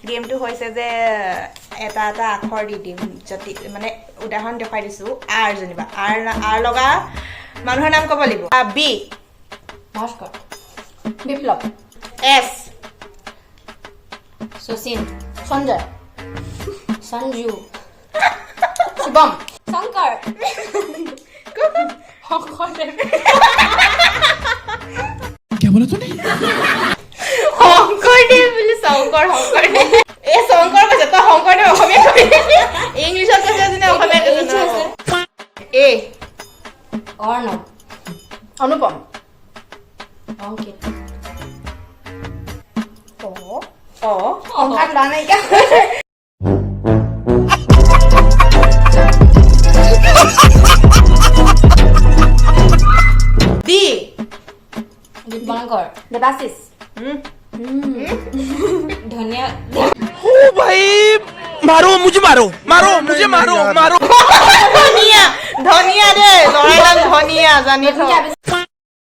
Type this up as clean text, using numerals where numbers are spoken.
গেমটো হৈছে যে এটা এটা আখৰ দি দিম যদি মানে উদাহৰণ দেখাই দিছোঁ আৰ যেনিবা আৰ লগা মানুহৰ নাম ক'ব লাগিব বি ভাস্কৰ বিপ্লৱ এছ শচীন সঞ্জয় সঞ্জু শিৱম শংকৰ শংকৰদেৱ क्या बोला तूने শংকৰদেৱ বুলি শংকৰদেৱ এই শংকৰ কৈছে তই শংকৰদেৱ অসমীয়া কৈছে ইংলিছত কৈছে যে অসমীয়া কৈছে এ অৰ্ণৱ অনুপম অংকিত সংঘাত লোৱা নাইকিয়া ডি দীপঙ্কৰ দেৱাশিষ ধনিয়া ओ भाई मारो मुझे मारो मारो मुझे मारो मारो ধনিয়া ধনিয়া দে ল'ৰাৰ নাম ধনিয়া জানি থ